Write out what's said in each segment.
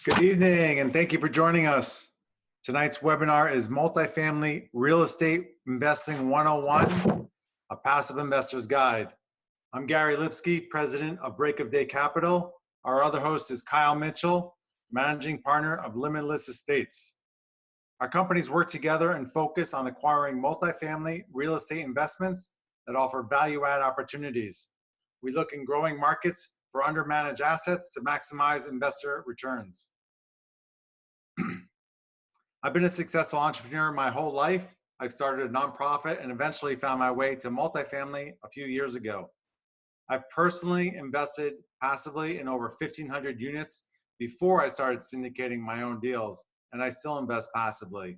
Good evening, and thank you for joining us. Tonight's webinar is Multifamily Real Estate Investing 101, a passive investor's guide. I'm Gary Lipsky, president of Break of Day Capital. Our other host is Kyle Mitchell, managing partner of Limitless Estates. Our companies work together and focus on acquiring multifamily real estate investments that offer value-add opportunities. We look in growing markets for undermanaged assets to maximize investor returns. I've been a successful entrepreneur my whole life. I've started a nonprofit and eventually found my way to multifamily a few years ago. I've personally invested passively in over 1,500 units before I started syndicating my own deals, and I still invest passively.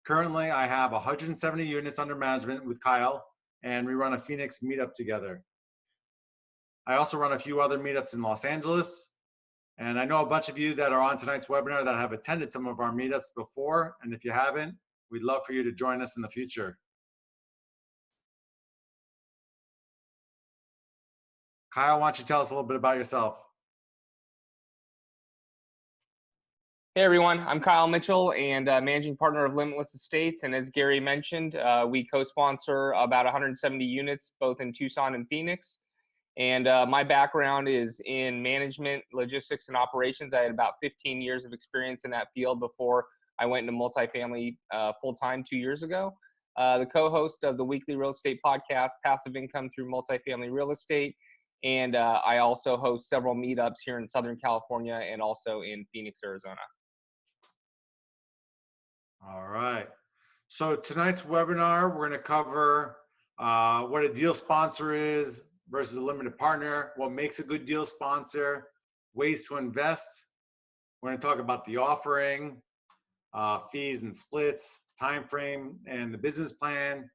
Currently, I have 170 units under management with Kyle, and we run a Phoenix meetup together. I also run a few other meetups in Los Angeles. And I know a bunch of you that are on tonight's webinar that have attended some of our meetups before. And if you haven't, we'd love for you to join us in the future. Kyle, why don't you tell us a little bit about yourself? Hey everyone, I'm Kyle Mitchell and managing partner of Limitless Estates. And as Gary mentioned, we co-sponsor about 170 units, both in Tucson and Phoenix. And my background is in management, logistics, and operations. I had about 15 years of experience in that field before I went into multifamily full-time 2 years ago. The co-host of the weekly real estate podcast, Passive Income Through Multifamily Real Estate. And I also host several meetups here in Southern California and also in Phoenix, Arizona. All right. So tonight's webinar, we're going to cover what a deal sponsor is versus a limited partner, what makes a good deal sponsor, ways to invest. We're going to talk about the offering, fees and splits, time frame and the business plan,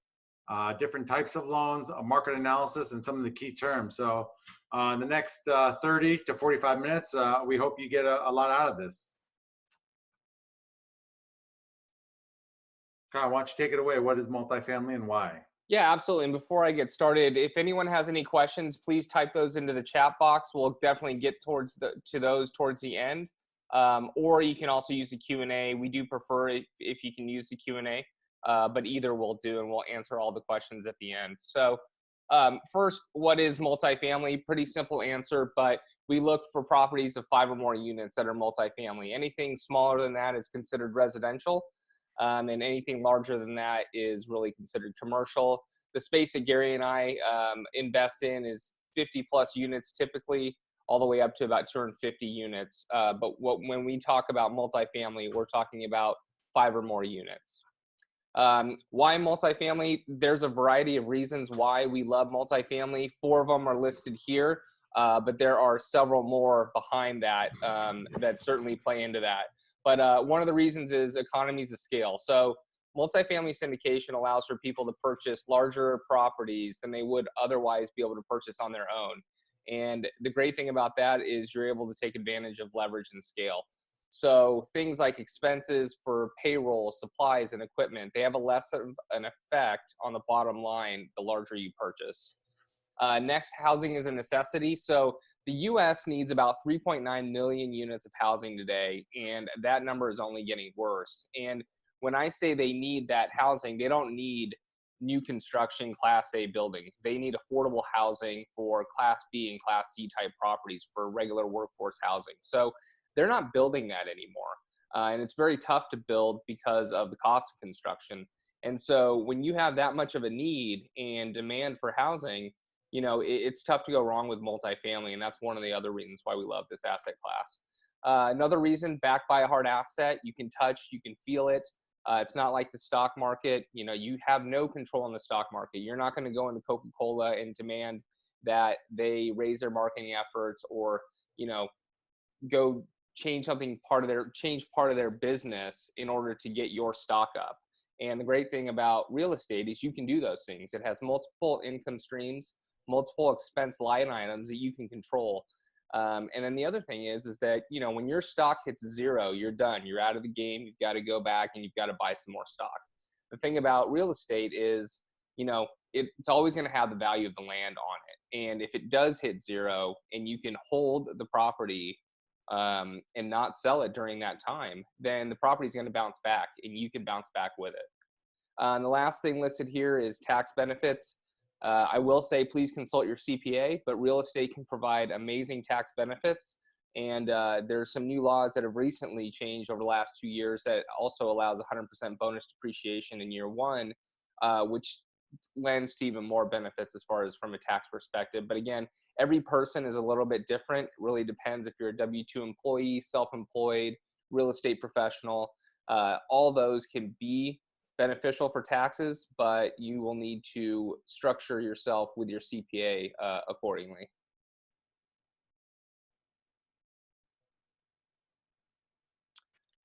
different types of loans, a market analysis, and some of the key terms. So in the next 30 to 45 minutes, we hope you get a lot out of this. Kyle, why don't you take it away? What is multifamily and why? Yeah, absolutely. And before I get started, if anyone has any questions, please type those into the chat box. We'll definitely get to those towards the end. Or you can also use the Q&A. We do prefer if you can use the Q&A, but either will do, and we'll answer all the questions at the end. So first, what is multifamily? Pretty simple answer, but we look for properties of 5 or more units that are multifamily. Anything smaller than that is considered residential. And anything larger than that is really considered commercial. The space that Gary and I invest in is 50 plus units typically, all the way up to about 250 units. But when we talk about multifamily, we're talking about 5 or more units. Why multifamily? There's a variety of reasons why we love multifamily. 4 of them are listed here, but there are several more behind that that certainly play into that. But one of the reasons is economies of scale. So multifamily syndication allows for people to purchase larger properties than they would otherwise be able to purchase on their own. And the great thing about that is you're able to take advantage of leverage and scale. So things like expenses for payroll, supplies, and equipment, they have a less of an effect on the bottom line the larger you purchase. Next, housing is a necessity. So the U.S. needs about 3.9 million units of housing today, and that number is only getting worse. And when I say they need that housing, they don't need new construction Class A buildings. They need affordable housing for Class B and Class C type properties for regular workforce housing. So they're not building that anymore. And it's very tough to build because of the cost of construction. And so when you have that much of a need and demand for housing, you know, it's tough to go wrong with multifamily, and that's one of the other reasons why we love this asset class. Another reason, backed by a hard asset, you can touch, you can feel it. It's not like the stock market. You know, you have no control on the stock market. You're not going to go into Coca-Cola and demand that they raise their marketing efforts or, you know, go change part of their business in order to get your stock up. And the great thing about real estate is you can do those things. It has multiple income streams, multiple expense line items that you can control. And then the other thing is that, you know, when your stock hits 0, you're done. You're out of the game. You've got to go back and you've got to buy some more stock. The thing about real estate is, you know, it's always going to have the value of the land on it. And if it does hit 0 and you can hold the property and not sell it during that time, then the property is going to bounce back and you can bounce back with it. And the last thing listed here is tax benefits. I will say, please consult your CPA, but real estate can provide amazing tax benefits. And there's some new laws that have recently changed over the last 2 years that also allows 100% bonus depreciation in year one, which lends to even more benefits as far as from a tax perspective. But again, every person is a little bit different. It really depends if you're a W-2 employee, self-employed, real estate professional. All those can be beneficial for taxes, but you will need to structure yourself with your CPA accordingly.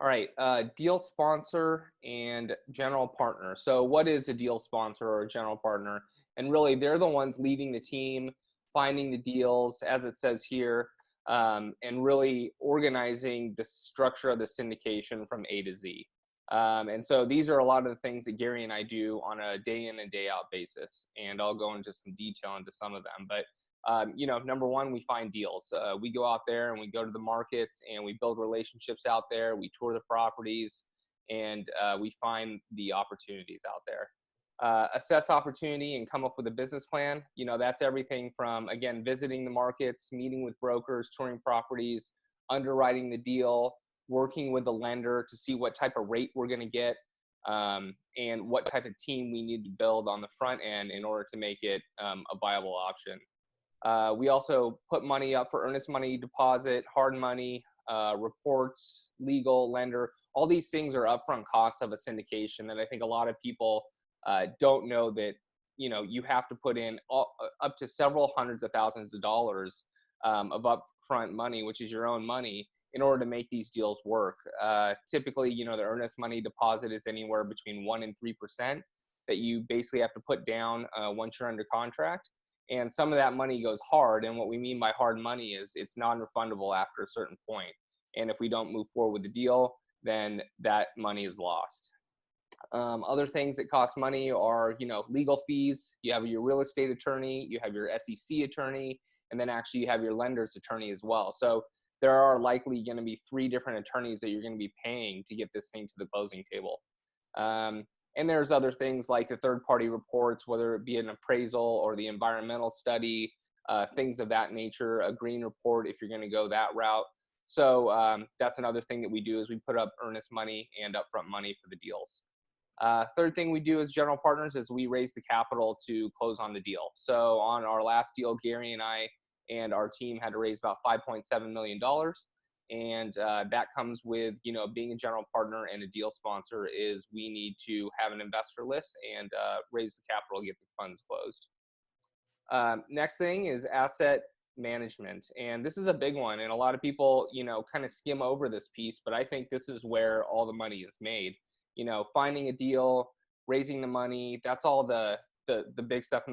All right, deal sponsor and general partner. So what is a deal sponsor or a general partner? And really, they're the ones leading the team, finding the deals, as it says here, and really organizing the structure of the syndication from A to Z. And so these are a lot of the things that Gary and I do on a day in and day out basis. And I'll go into some detail into some of them. But you know, number one, we find deals. We go out there and we go to the markets and we build relationships out there. We tour the properties and we find the opportunities out there. Assess opportunity and come up with a business plan. You know, that's everything from, again, visiting the markets, meeting with brokers, touring properties, underwriting the deal, working with the lender to see what type of rate we're going to get, and what type of team we need to build on the front end in order to make it a viable option. We also put money up for earnest money deposit, hard money, reports, legal, lender. All these things are upfront costs of a syndication that I think a lot of people don't know that, you know, you have to put in up to several hundreds of thousands of dollars of upfront money, which is your own money, in order to make these deals work. Typically, you know, the earnest money deposit is anywhere between 1% and 3% that you basically have to put down once you're under contract. And some of that money goes hard. And what we mean by hard money is it's non-refundable after a certain point. And if we don't move forward with the deal, then that money is lost. Other things that cost money are, you know, legal fees. You have your real estate attorney, you have your SEC attorney, and then actually you have your lender's attorney as well. So there are likely going to be 3 different attorneys that you're going to be paying to get this thing to the closing table. And there's other things like the third-party reports, whether it be an appraisal or the environmental study, things of that nature, a green report if you're going to go that route. So that's another thing that we do is we put up earnest money and upfront money for the deals. Third thing we do as general partners is we raise the capital to close on the deal. So on our last deal, Gary and I and our team had to raise about $5.7 million. And that comes with, you know, being a general partner and a deal sponsor is we need to have an investor list and raise the capital to get the funds closed. Next thing is asset management. And this is a big one. And a lot of people, you know, kind of skim over this piece, but I think this is where all the money is made. You know, finding a deal, raising the money, that's all the big stuff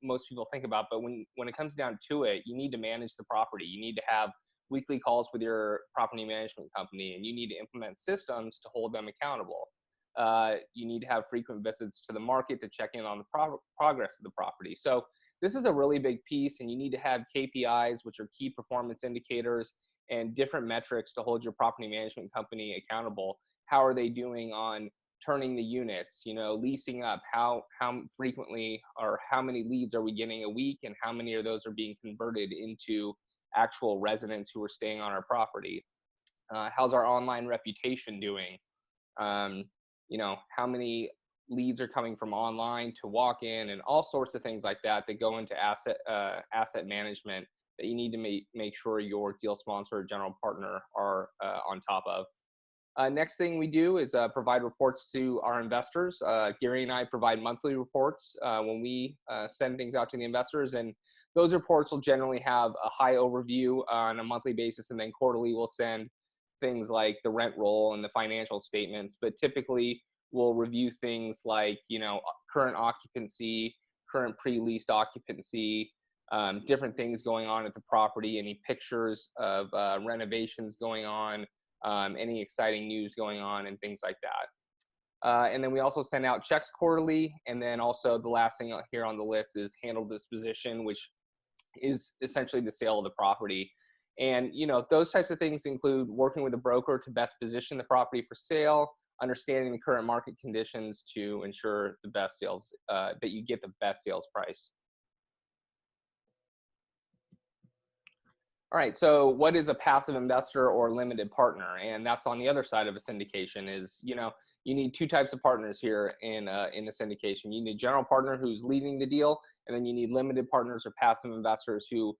most people think about. But when it comes down to it, you need to manage the property. You need to have weekly calls with your property management company, and you need to implement systems to hold them accountable. You need to have frequent visits to the market to check in on the progress of the property. So this is a really big piece, and you need to have KPIs, which are key performance indicators, and different metrics to hold your property management company accountable. How are they doing on turning the units, you know, leasing up? How frequently or how many leads are we getting a week, and how many of those are being converted into actual residents who are staying on our property? How's our online reputation doing? You know, how many leads are coming from online to walk in, and all sorts of things like that that go into asset management that you need to make sure your deal sponsor or general partner are on top of. Next thing we do is provide reports to our investors. Gary and I provide monthly reports when we send things out to the investors, and those reports will generally have a high overview on a monthly basis, and then quarterly we'll send things like the rent roll and the financial statements. But typically we'll review things like, you know, current occupancy, current pre-leased occupancy, different things going on at the property, any pictures of renovations going on, any exciting news going on, and things like that. And then we also send out checks quarterly. And then also the last thing here on the list is handle disposition, which is essentially the sale of the property. And, those types of things include working with a broker to best position the property for sale, understanding the current market conditions to ensure the best sales, that you get the best sales price. All right, so what is a passive investor or limited partner? And that's on the other side of a syndication is, you need two types of partners here in a syndication. You need a general partner who's leading the deal, and then you need limited partners or passive investors who,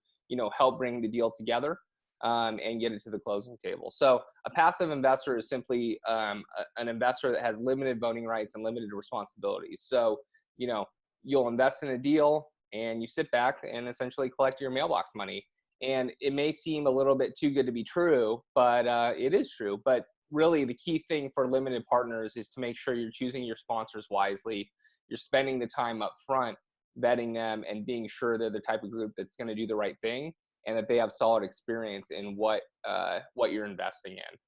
help bring the deal together and get it to the closing table. So a passive investor is simply an investor that has limited voting rights and limited responsibilities. So, you'll invest in a deal and you sit back and essentially collect your mailbox money. And it may seem a little bit too good to be true, but it is true. But really, the key thing for limited partners is to make sure you're choosing your sponsors wisely. You're spending the time up front, vetting them, and being sure they're the type of group that's going to do the right thing, and that they have solid experience in what you're investing in.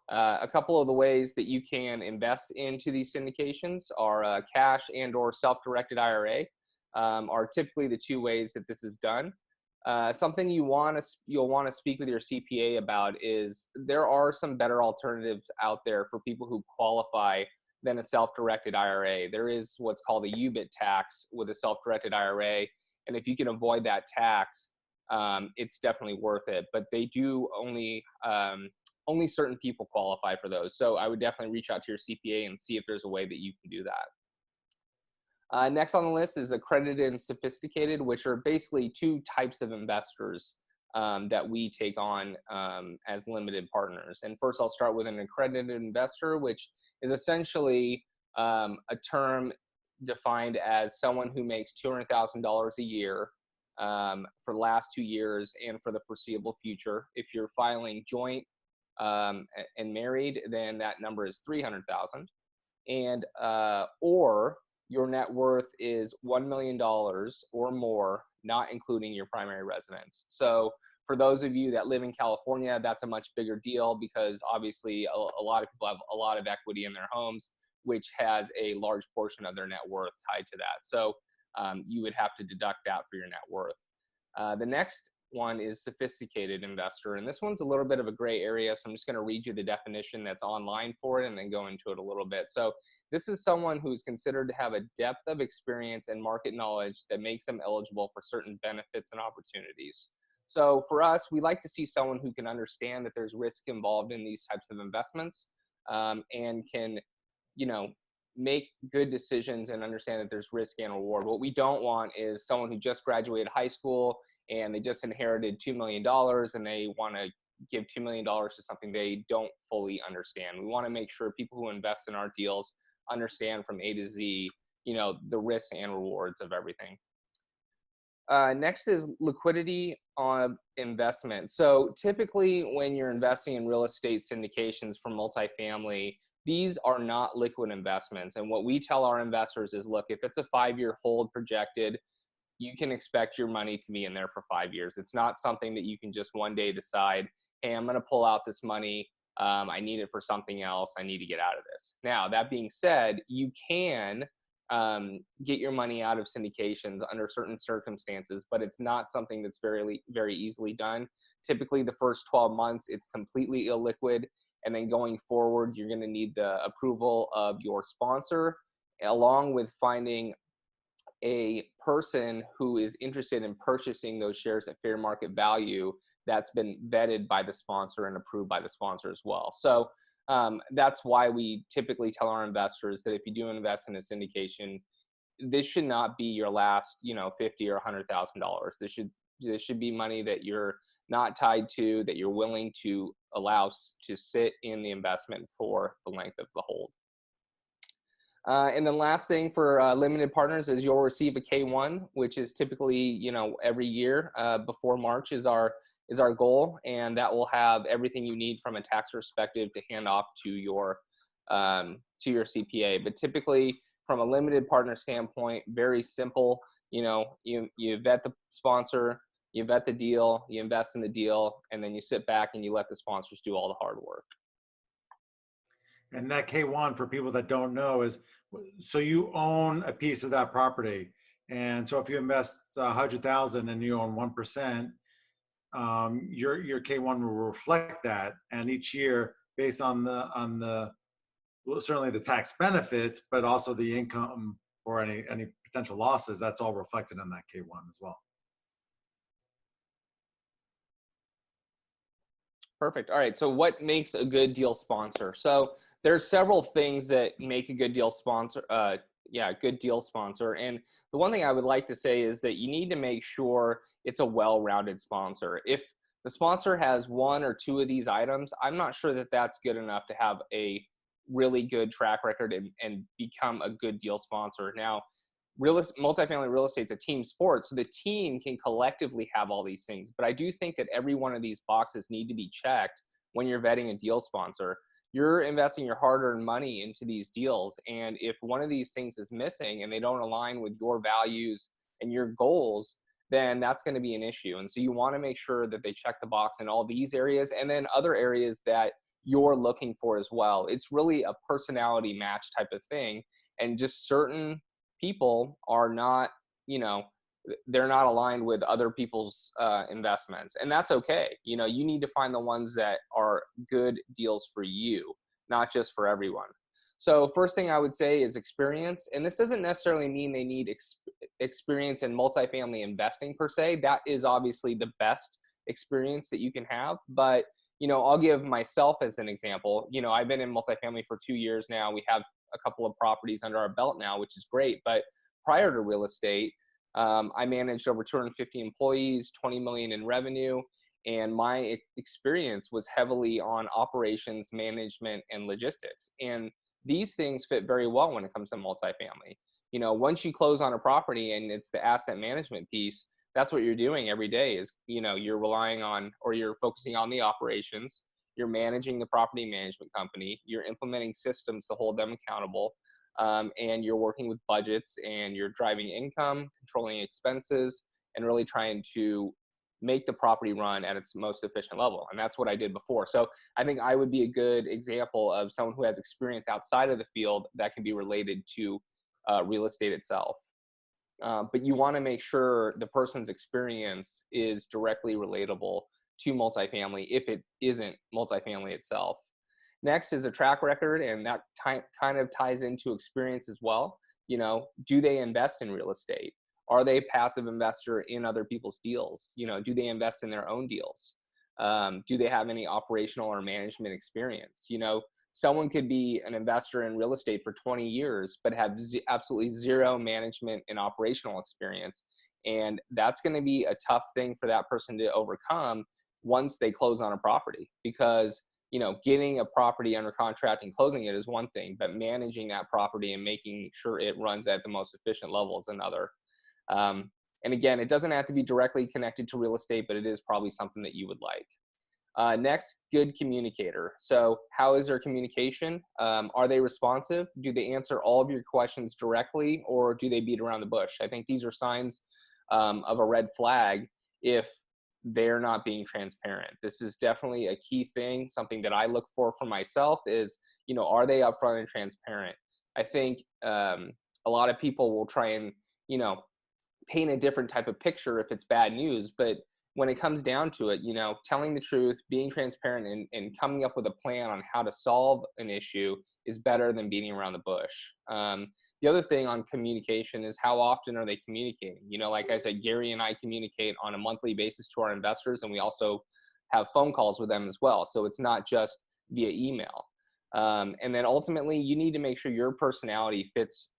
A couple of the ways that you can invest into these syndications are cash and/or self-directed IRA are typically the two ways that this is done. Something you'll want to speak with your CPA about is there are some better alternatives out there for people who qualify than a self-directed IRA. There is what's called a UBIT tax with a self-directed IRA, and if you can avoid that tax, it's definitely worth it. But they do only certain people qualify for those. So I would definitely reach out to your CPA and see if there's a way that you can do that. Next on the list is accredited and sophisticated, which are basically two types of investors that we take on as limited partners. And first, I'll start with an accredited investor, which is essentially a term defined as someone who makes $200,000 a year for the last 2 years and for the foreseeable future. If you're filing joint and married, then that number is $300,000, and or your net worth is $1 million or more, not including your primary residence. So for those of you that live in California, that's a much bigger deal because obviously a lot of people have a lot of equity in their homes, which has a large portion of their net worth tied to that. So you would have to deduct that for your net worth. The next one is sophisticated investor, and this one's a little bit of a gray area, so I'm just going to read you the definition that's online for it and then go into it a little bit. So this is someone who's considered to have a depth of experience and market knowledge that makes them eligible for certain benefits and opportunities. So for us, we like to see someone who can understand that there's risk involved in these types of investments and can, make good decisions and understand that there's risk and reward. What we don't want is someone who just graduated high school and they just inherited $2 million and they want to give $2 million to something they don't fully understand. We want to make sure people who invest in our deals understand from A to Z, the risks and rewards of everything. Next is liquidity on investment. So typically when you're investing in real estate syndications for multifamily, these are not liquid investments. And what we tell our investors is, look, if it's a 5-year hold projected, you can expect your money to be in there for 5 years. It's not something that you can just one day decide, hey, I'm going to pull out this money. I need it for something else. I need to get out of this. Now, that being said, you can get your money out of syndications under certain circumstances, but it's not something that's very, very easily done. Typically, the first 12 months, it's completely illiquid. And then going forward, you're going to need the approval of your sponsor, along with finding a person who is interested in purchasing those shares at fair market value that's been vetted by the sponsor and approved by the sponsor as well. So that's why we typically tell our investors that if you do invest in a syndication, this should not be your last, $50,000 or $100,000. This should be money that you're not tied to, that you're willing to allow to sit in the investment for the length of the hold. And then last thing for limited partners is you'll receive a K-1, which is typically, every year before March is our goal. And that will have everything you need from a tax perspective to hand off to your CPA. But typically from a limited partner standpoint, very simple, you vet the sponsor, you vet the deal, you invest in the deal, and then you sit back and you let the sponsors do all the hard work. And that K1, for people that don't know, is so you own a piece of that property. And so if you invest 100,000 and you own 1%, your K1 will reflect that. And each year, based on the well, certainly the tax benefits, but also the income or any potential losses, that's all reflected in that K1 as well. Perfect. All right. So what makes a good deal sponsor? So there's several things that make a good deal sponsor. Good deal sponsor. And the one thing I would like to say is that you need to make sure it's a well-rounded sponsor. If the sponsor has one or two of these items, I'm not sure that that's good enough to have a really good track record and become a good deal sponsor. Now, multifamily real estate is a team sport, so the team can collectively have all these things. But I do think that every one of these boxes need to be checked when you're vetting a deal sponsor. You're investing your hard-earned money into these deals, and if one of these things is missing and they don't align with your values and your goals, then that's going to be an issue. And so you want to make sure that they check the box in all these areas and then other areas that you're looking for as well. It's really a personality match type of thing, and just certain people are not, they're not aligned with other people's investments, and that's okay. You need to find the ones that are good deals for you, not just for everyone. So first thing I would say is experience, and this doesn't necessarily mean they need experience in multifamily investing per se. That is obviously the best experience that you can have, but I'll give myself as an example. I've been in multifamily for 2 years now. We have a couple of properties under our belt now, which is great. But prior to real estate, I managed over 250 employees, 20 million in revenue. And my experience was heavily on operations, management, and logistics. And these things fit very well when it comes to multifamily. Once you close on a property and it's the asset management piece, that's what you're doing every day is, you're relying on, or you're focusing on the operations, you're managing the property management company, you're implementing systems to hold them accountable, and you're working with budgets, and you're driving income, controlling expenses, and really trying to make the property run at its most efficient level. And that's what I did before. So I think I would be a good example of someone who has experience outside of the field that can be related to real estate itself. But you want to make sure the person's experience is directly relatable to multifamily if it isn't multifamily itself. Next is a track record, and that kind of ties into experience as well. Do they invest in real estate? Are they a passive investor in other people's deals? Do they invest in their own deals? Do they have any operational or management experience? Someone could be an investor in real estate for 20 years, but have absolutely zero management and operational experience. And that's going to be a tough thing for that person to overcome once they close on a property, because, getting a property under contract and closing it is one thing, but managing that property and making sure it runs at the most efficient level is another. And again, it doesn't have to be directly connected to real estate, but it is probably something that you would like. Next, good communicator. So how is their communication? Are they responsive? Do they answer all of your questions directly, or do they beat around the bush? I think these are signs of a red flag if they're not being transparent. This is definitely a key thing. Something that I look for myself is, are they upfront and transparent? I think a lot of people will try and, paint a different type of picture if it's bad news, but when it comes down to it, telling the truth, being transparent, and coming up with a plan on how to solve an issue is better than beating around the bush. The other thing on communication is how often are they communicating? Like I said, Gary and I communicate on a monthly basis to our investors, and we also have phone calls with them as well. So it's not just via email. And then ultimately, you need to make sure your personality fits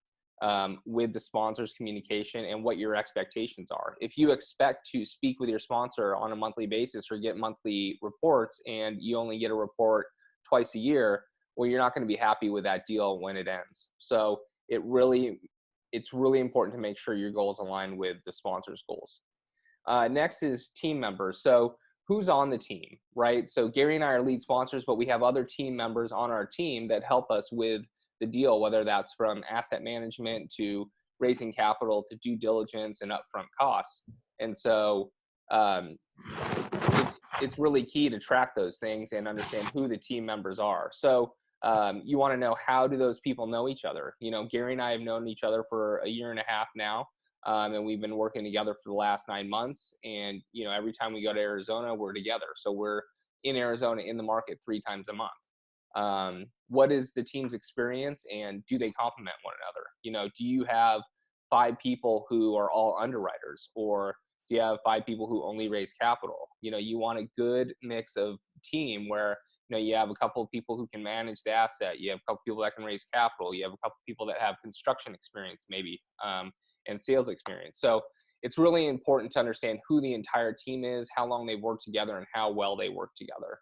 with the sponsor's communication and what your expectations are. If you expect to speak with your sponsor on a monthly basis or get monthly reports, and you only get a report twice a year, well, you're not going to be happy with that deal when it ends. So it's really important to make sure your goals align with the sponsor's goals. Next is team members. So who's on the team, right? So Gary and I are lead sponsors, but we have other team members on our team that help us with the deal, whether that's from asset management to raising capital to due diligence and upfront costs. And so it's really key to track those things and understand who the team members are. So you want to know, how do those people know each other? Gary and I have known each other for a year and a half now. And we've been working together for the last 9 months. And, every time we go to Arizona, we're together. So we're in Arizona in the market 3 times a month. What is the team's experience, and do they complement one another? Do you have 5 people who are all underwriters, or do you have 5 people who only raise capital? You want a good mix of team where, you have a couple of people who can manage the asset. You have a couple of people that can raise capital. You have a couple of people that have construction experience, maybe, and sales experience. So it's really important to understand who the entire team is, how long they work together, and how well they work together.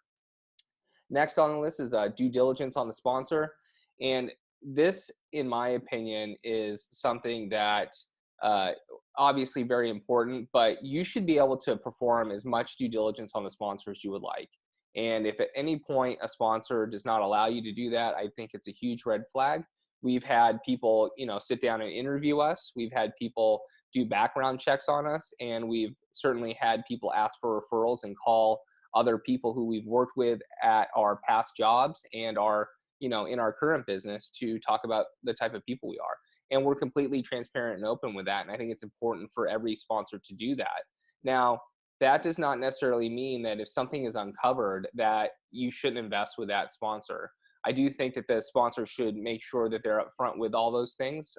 Next on the list is due diligence on the sponsor. And this, in my opinion, is something that obviously very important, but you should be able to perform as much due diligence on the sponsor as you would like. And if at any point a sponsor does not allow you to do that, I think it's a huge red flag. We've had people, sit down and interview us. We've had people do background checks on us, and we've certainly had people ask for referrals and call other people who we've worked with at our past jobs and our, in our current business to talk about the type of people we are. And we're completely transparent and open with that. And I think it's important for every sponsor to do that. Now, that does not necessarily mean that if something is uncovered that you shouldn't invest with that sponsor. I do think that the sponsor should make sure that they're upfront with all those things.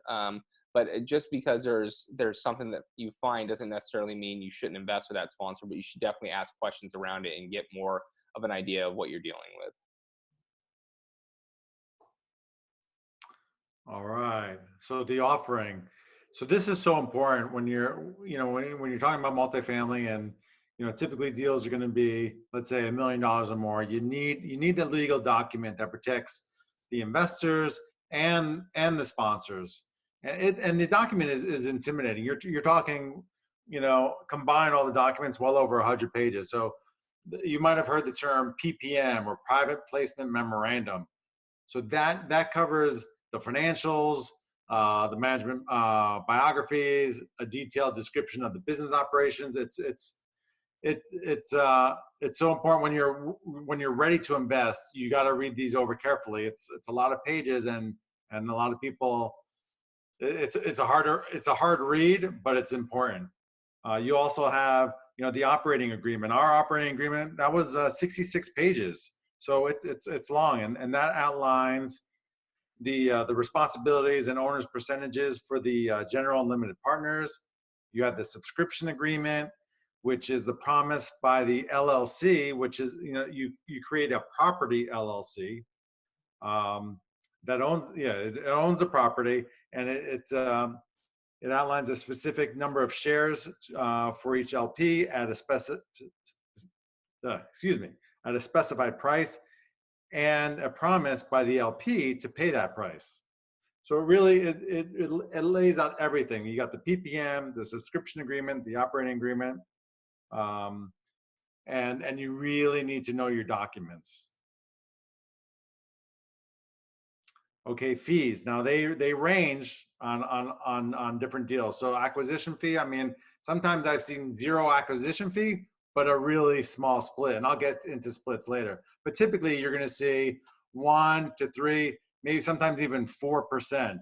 But just because there's something that you find doesn't necessarily mean you shouldn't invest with that sponsor, but you should definitely ask questions around it and get more of an idea of what you're dealing with. All right. So the offering. So this is so important when you're, when you're talking about multifamily, and, typically deals are going to be, let's say, $1 million or more. You need the legal document that protects the investors and the sponsors. And the document is intimidating. You're talking, combine all the documents, well over 100 pages. So you might have heard the term PPM, or private placement memorandum. So that covers the financials, the management biographies, a detailed description of the business operations. It's so important when you're ready to invest. You got to read these over carefully. It's a lot of pages, and a lot of people. It's a hard read, but it's important. You also have the operating agreement. Our operating agreement, that was 66 pages, so it's long, and that outlines the responsibilities and owners' percentages for the general and limited partners. You have the subscription agreement, which is the promise by the LLC, which is you create a property LLC that owns a property, and it outlines a specific number of shares for each LP at a specified price, and a promise by the LP to pay that price. So it lays out everything. You got the PPM, the subscription agreement, the operating agreement, and you really need to know your documents. Okay, fees. Now they range on different deals. So acquisition fee, I mean, sometimes I've seen 0 acquisition fee, but a really small split. And I'll get into splits later. But typically you're going to see 1 to 3, maybe sometimes even 4%.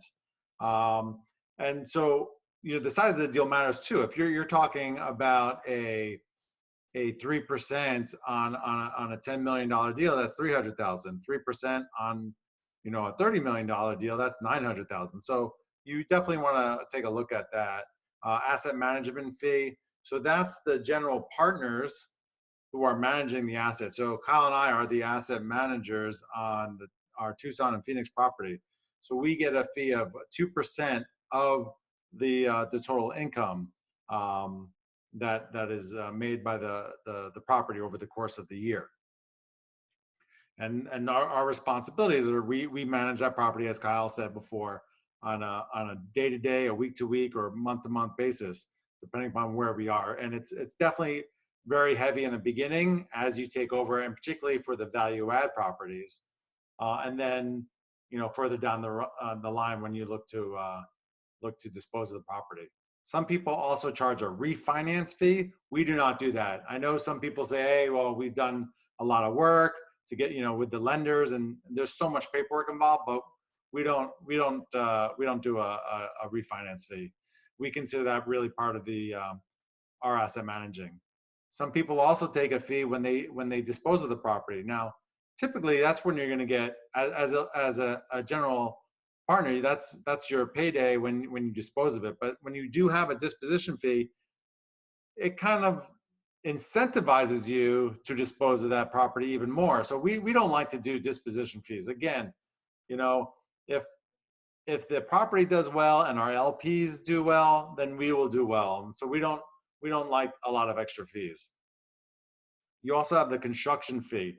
And so the size of the deal matters too. If you're talking about a 3% on a $10 million deal, that's $300,000. 3% on a $30 million deal, that's $900,000. So you definitely want to take a look at that. Asset management fee. So that's the general partners who are managing the asset. So Kyle and I are the asset managers on our Tucson and Phoenix property. So we get a fee of 2% of the total income that is made by the property over the course of the year. And our responsibilities are we manage that property, as Kyle said before, on a day-to-day, a week-to-week, or month-to-month basis, depending upon where we are. And it's definitely very heavy in the beginning as you take over, and particularly for the value-add properties. And then further down the line when you look to dispose of the property. Some people also charge a refinance fee. We do not do that. I know some people say, hey, well, we've done a lot of work to get with the lenders, and there's so much paperwork involved, but we don't do a refinance fee. we consider that really part of the our asset managing. Some people also take a fee when they dispose of the property. Now, typically, that's when you're going to get as a general partner. That's your payday when you dispose of it. But when you do have a disposition fee, it kind of incentivizes you to dispose of that property even more. So we don't like to do disposition fees. Again, you know, if the property does well and our LPs do well, then we will do well. So we don't like a lot of extra fees. You also have the construction fee.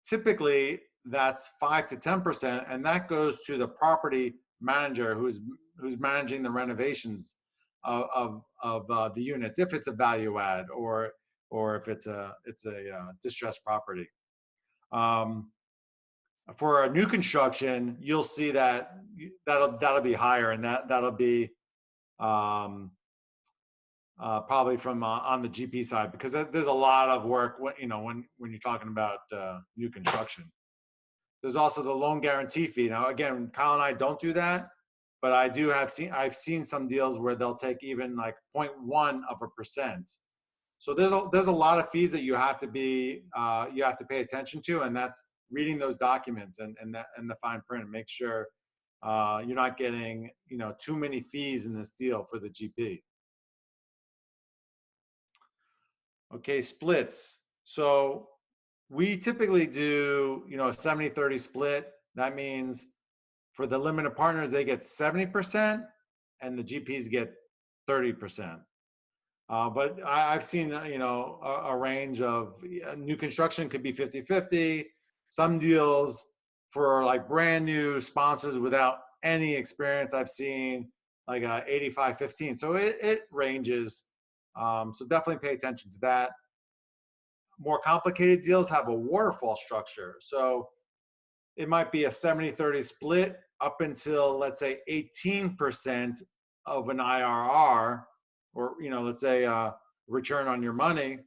Typically, that's 5 to 10%, and that goes to the property manager who's managing the renovations of the units, if it's a value add or if it's a distressed property. For a new construction, you'll see that'll be higher, and that'll be probably from on the GP side, because there's a lot of work when you're talking about new construction. There's also the loan guarantee fee. Now, again, Kyle and I don't do that, but I've seen some deals where they'll take even like 0.1%. So there's a lot of fees that you have to pay attention to, and that's reading those documents and the fine print, and make sure you're not getting too many fees in this deal for the GP. Okay, splits. So we typically do a 70-30 split. That means for the limited partners, they get 70% and the GPs get 30%. But I've seen a range of new construction could be 50-50. Some deals for like brand new sponsors without any experience, I've seen like 85-15. So it ranges. So definitely pay attention to that. More complicated deals have a waterfall structure. So it might be a 70-30 split up until, let's say, 18% of an IRR, or let's say return on your money.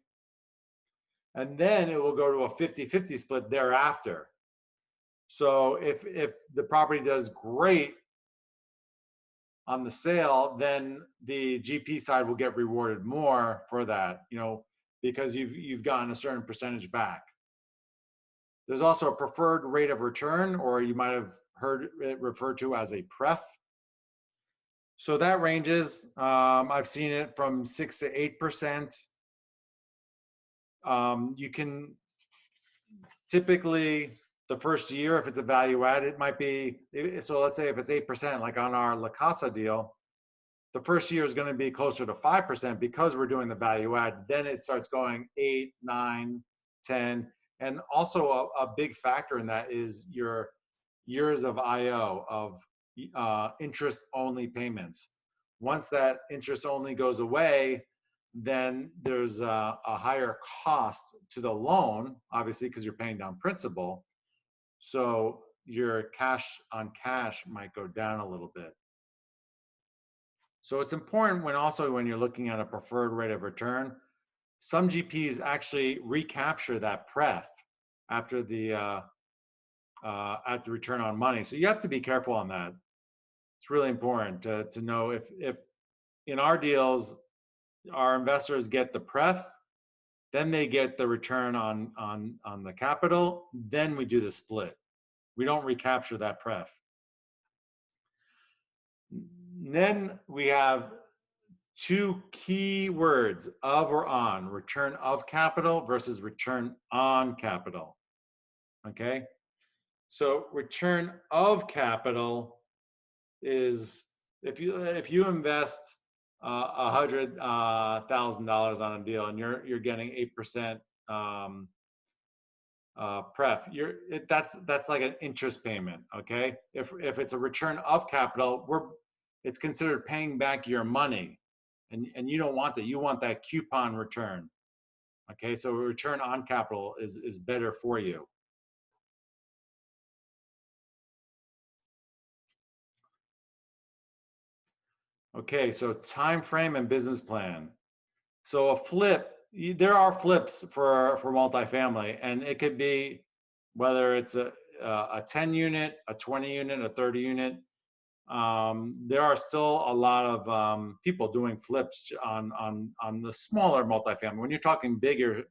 And then it will go to a 50-50 split thereafter. So if the property does great on the sale, then the GP side will get rewarded more for that, because you've gotten a certain percentage back. There's also a preferred rate of return, or you might have heard it referred to as a pref. So that ranges. I've seen it from 6 to 8%. You can typically, the first year, if it's a value add, it might be, so let's say if it's 8%, like on our La Casa deal, the first year is going to be closer to 5% because we're doing the value add. Then it starts going 8, 9, 10. And also a big factor in that is your years of IO, of interest only payments. Once that interest only goes away, then there's a higher cost to the loan, obviously, because you're paying down principal. So your cash on cash might go down a little bit. So it's important when you're looking at a preferred rate of return, some GPs actually recapture that pref after the return on money. So you have to be careful on that. It's really important to know if in our deals, our investors get the pref, then they get the return on the capital, then we do the split. We don't recapture that pref. Then we have two key words, of or on: return of capital versus return on capital. Okay, so return of capital is if you invest $100,000 on a deal and you're getting 8% pref, that's like an interest payment. Okay, if it's a return of capital, it's considered paying back your money, and you don't want that. You want that coupon return. Okay, so a return on capital is better for you. Okay, so time frame and business plan. So a flip, there are flips for multifamily, and it could be whether it's a 10 unit, a 20 unit, a 30 unit. there are still a lot of people doing flips on the smaller multifamily. When you're talking bigger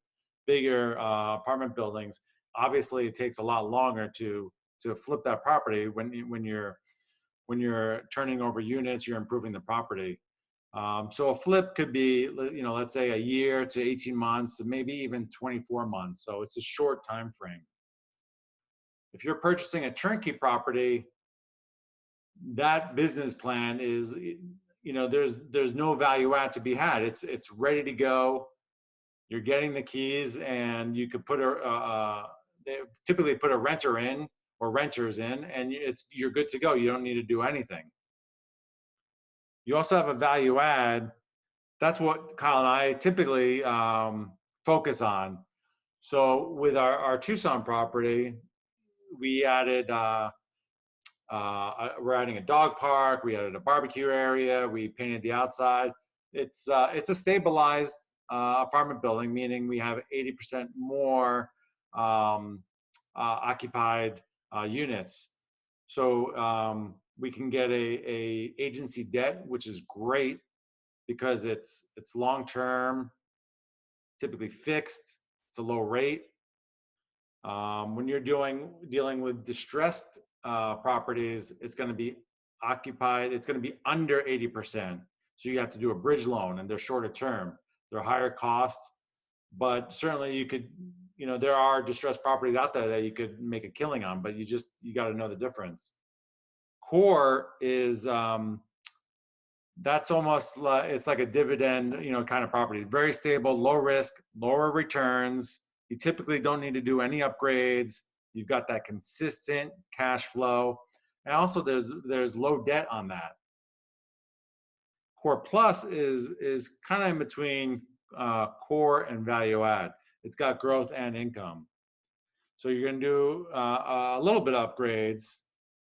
apartment buildings, obviously it takes a lot longer to flip that property. When you're turning over units, you're improving the property. So a flip could be, let's say a year to 18 months, maybe even 24 months. So it's a short time frame. If you're purchasing a turnkey property, that business plan is, there's no value add to be had. It's ready to go. You're getting the keys, and you could put they typically put a renter in or renters in, and you're good to go. You don't need to do anything. You also have a value add. That's what Kyle and I typically focus on. So with our Tucson property, we added we're adding a dog park. We added a barbecue area. We painted the outside. It's a stabilized apartment building, meaning we have 80% more occupied units. So we can get a agency debt, which is great because it's long term, typically fixed. It's a low rate. When you're dealing with distressed properties, it's going to be occupied. It's going to be under 80%. So you have to do a bridge loan, and they're shorter term. They're higher cost, but certainly you could, there are distressed properties out there that you could make a killing on, but you got to know the difference. Core is that's almost like, it's like a dividend, kind of property. Very stable, low risk, lower returns. You typically don't need to do any upgrades. You've got that consistent cash flow. And also there's low debt on that. Core Plus is kind of in between core and value add. It's got growth and income. So you're going to do a little bit of upgrades,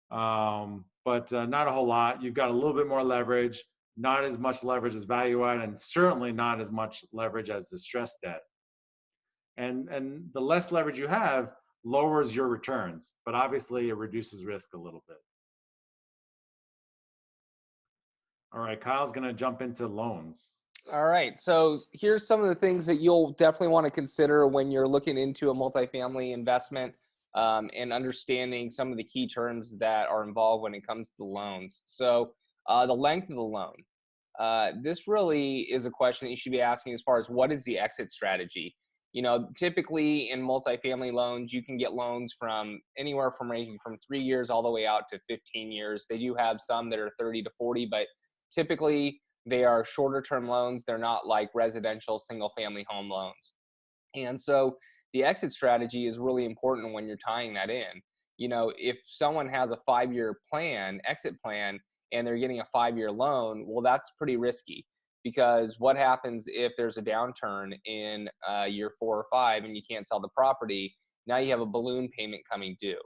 but not a whole lot. You've got a little bit more leverage, not as much leverage as value add, and certainly not as much leverage as distressed debt. And the less leverage you have lowers your returns, but obviously it reduces risk a little bit. All right, Kyle's going to jump into loans. All right. So here's some of the things that you'll definitely want to consider when you're looking into a multifamily investment, and understanding some of the key terms that are involved when it comes to loans. So the length of the loan. This really is a question that you should be asking as far as what is the exit strategy. Typically in multifamily loans, you can get loans from anywhere from ranging from 3 years all the way out to 15 years. They do have some that are 30 to 40, but typically they are shorter term loans. They're not like residential single family home loans. And so the exit strategy is really important when you're tying that in. If someone has a 5-year exit plan, and they're getting a 5-year loan, well, that's pretty risky, because what happens if there's a downturn in year 4 or 5 and you can't sell the property? Now you have a balloon payment coming due.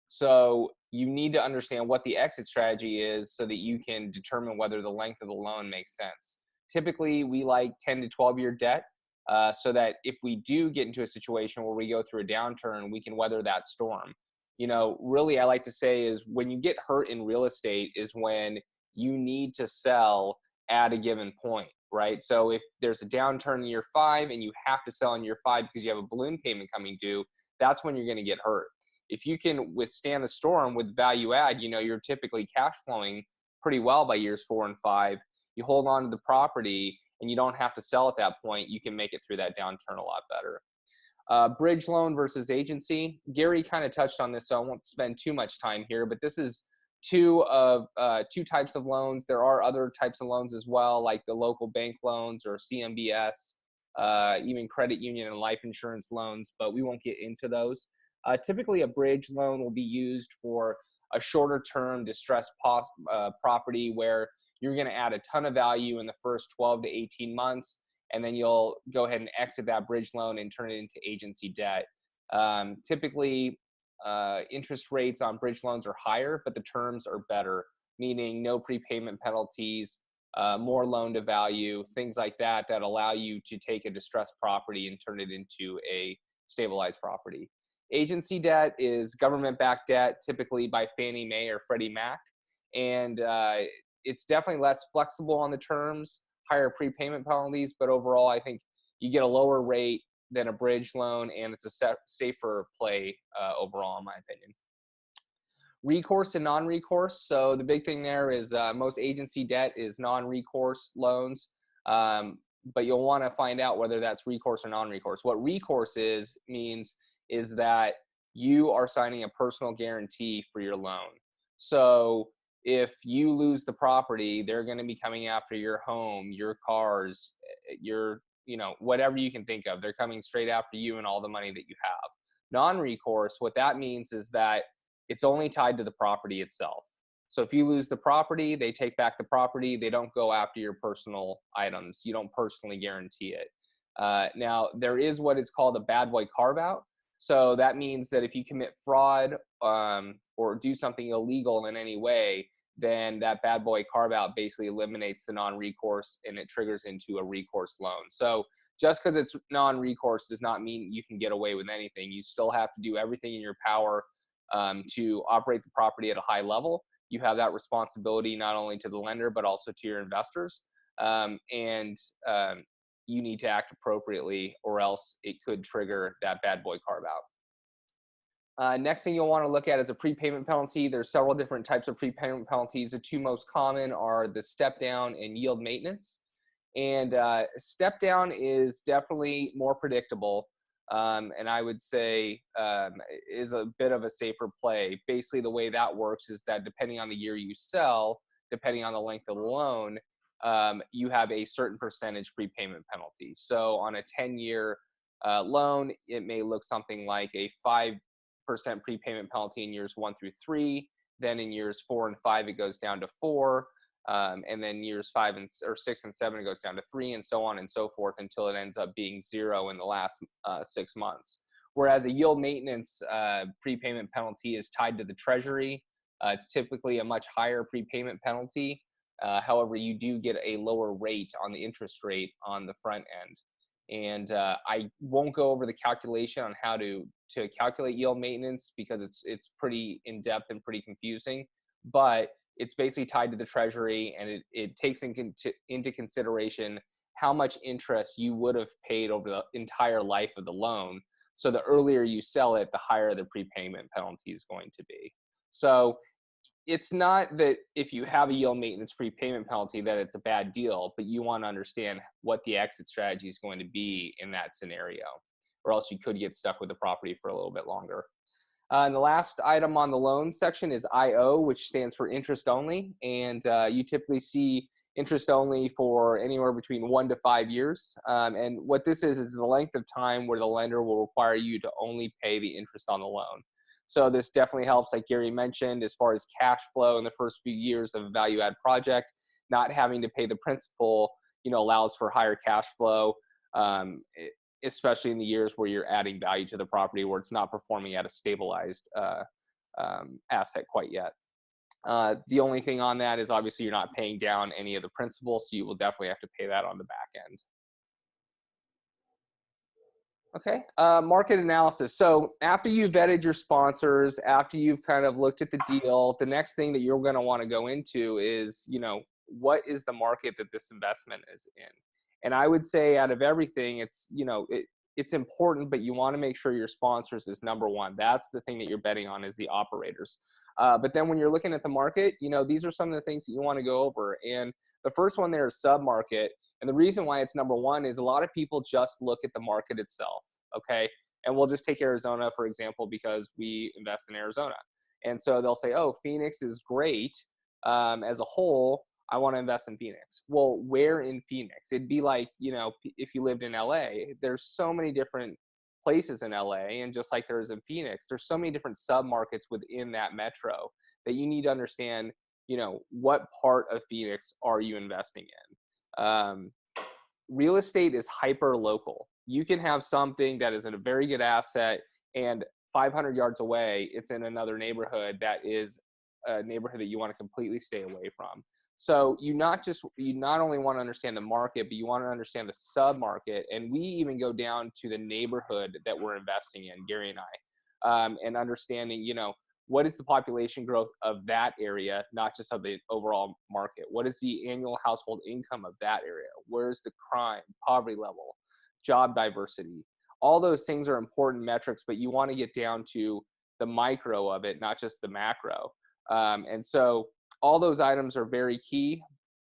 So you need to understand what the exit strategy is so that you can determine whether the length of the loan makes sense. Typically, we like 10 to 12-year debt, so that if we do get into a situation where we go through a downturn, we can weather that storm. Really, I like to say is when you get hurt in real estate is when you need to sell at a given point, right? So if there's a downturn in year 5 and you have to sell in year 5 because you have a balloon payment coming due, that's when you're going to get hurt. If you can withstand the storm with value add, you're typically cash flowing pretty well by years 4 and 5. You hold on to the property and you don't have to sell at that point. You can make it through that downturn a lot better. Bridge loan versus agency. Gary kind of touched on this, so I won't spend too much time here, but this is two types of loans. There are other types of loans as well, like the local bank loans or CMBS, even credit union and life insurance loans, but we won't get into those. Typically, a bridge loan will be used for a shorter term distressed property where you're going to add a ton of value in the first 12 to 18 months, and then you'll go ahead and exit that bridge loan and turn it into agency debt. Typically, interest rates on bridge loans are higher, but the terms are better, meaning no prepayment penalties, more loan to value, things like that allow you to take a distressed property and turn it into a stabilized property. Agency debt is government-backed debt, typically by Fannie Mae or Freddie Mac. And it's definitely less flexible on the terms, higher prepayment penalties, but overall, I think you get a lower rate than a bridge loan, and it's a safer play overall, in my opinion. Recourse and non-recourse. So the big thing there is most agency debt is non-recourse loans, but you'll want to find out whether that's recourse or non-recourse. What recourse means is that you are signing a personal guarantee for your loan. So if you lose the property, they're going to be coming after your home, your cars, your, whatever you can think of. They're coming straight after you and all the money that you have. Non-recourse, what that means is that it's only tied to the property itself. So if you lose the property, they take back the property. They don't go after your personal items. You don't personally guarantee it. Now, there is what is called a bad boy carve out. So that means that if you commit fraud or do something illegal in any way, then that bad boy carve out basically eliminates the non-recourse and it triggers into a recourse loan. So just because it's non-recourse does not mean you can get away with anything. You still have to do everything in your power to operate the property at a high level. You have that responsibility not only to the lender, but also to your investors. And you need to act appropriately or else it could trigger that bad boy carve out. Next thing you'll want to look at is a prepayment penalty. There's several different types of prepayment penalties. The two most common are the step down and yield maintenance. And step down is definitely more predictable. And I would say is a bit of a safer play. Basically, the way that works is that depending on the year you sell, depending on the length of the loan, you have a certain percentage prepayment penalty. So on a 10-year loan, it may look something like a 5% prepayment penalty in years 1 through 3. Then in years 4 and 5, it goes down to 4. And then years 6 and 7, it goes down to 3, and so on and so forth until it ends up being 0 in the last 6 months. Whereas a yield maintenance prepayment penalty is tied to the treasury. It's typically a much higher prepayment penalty. However, you do get a lower rate on the interest rate on the front end. And I won't go over the calculation on how to calculate yield maintenance because it's pretty in-depth and pretty confusing. But it's basically tied to the treasury, and it takes into consideration how much interest you would have paid over the entire life of the loan. So the earlier you sell it, the higher the prepayment penalty is going to be. So it's not that if you have a yield maintenance prepayment penalty that it's a bad deal, but you want to understand what the exit strategy is going to be in that scenario, or else you could get stuck with the property for a little bit longer. And the last item on the loan section is IO, which stands for interest only. And you typically see interest only for anywhere between 1 to 5 years. And what this is the length of time where the lender will require you to only pay the interest on the loan. So this definitely helps, like Gary mentioned, as far as cash flow in the first few years of a value add project. Not having to pay the principal, allows for higher cash flow. Especially in the years where you're adding value to the property where it's not performing at a stabilized asset quite yet. The only thing on that is obviously you're not paying down any of the principal, so you will definitely have to pay that on the back end. Okay, market analysis. So after you've vetted your sponsors, after you've kind of looked at the deal, the next thing that you're going to want to go into is, what is the market that this investment is in? And I would say out of everything, it's, it's important, but you want to make sure your sponsors is number one. That's the thing that you're betting on is the operators. But then when you're looking at the market, these are some of the things that you want to go over. And the first one there is sub-market. And the reason why it's number one is a lot of people just look at the market itself, okay? And we'll just take Arizona, for example, because we invest in Arizona. And so they'll say, oh, Phoenix is great as a whole. I want to invest in Phoenix. Well, where in Phoenix? It'd be like, if you lived in LA, there's so many different places in LA. And just like there is in Phoenix, there's so many different sub-markets within that metro that you need to understand, what part of Phoenix are you investing in? Real estate is hyper local. You can have something that is in a very good asset and 500 yards away, it's in another neighborhood that is a neighborhood that you want to completely stay away from. So you not only want to understand the market, but you want to understand the sub-market. And we even go down to the neighborhood that we're investing in, Gary and I, and understanding, what is the population growth of that area, not just of the overall market? What is the annual household income of that area? Where's the crime, poverty level, job diversity? All those things are important metrics, but you want to get down to the micro of it, not just the macro. And so all those items are very key.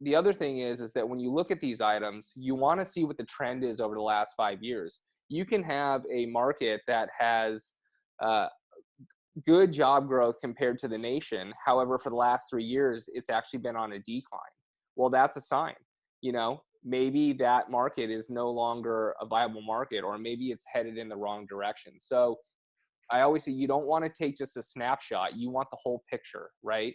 The other thing is that when you look at these items, you want to see what the trend is over the last 5 years. You can have a market that has good job growth compared to the nation. However, for the last 3 years, it's actually been on a decline. Well, that's a sign. Maybe that market is no longer a viable market, or maybe it's headed in the wrong direction. So I always say you don't want to take just a snapshot. You want the whole picture, right?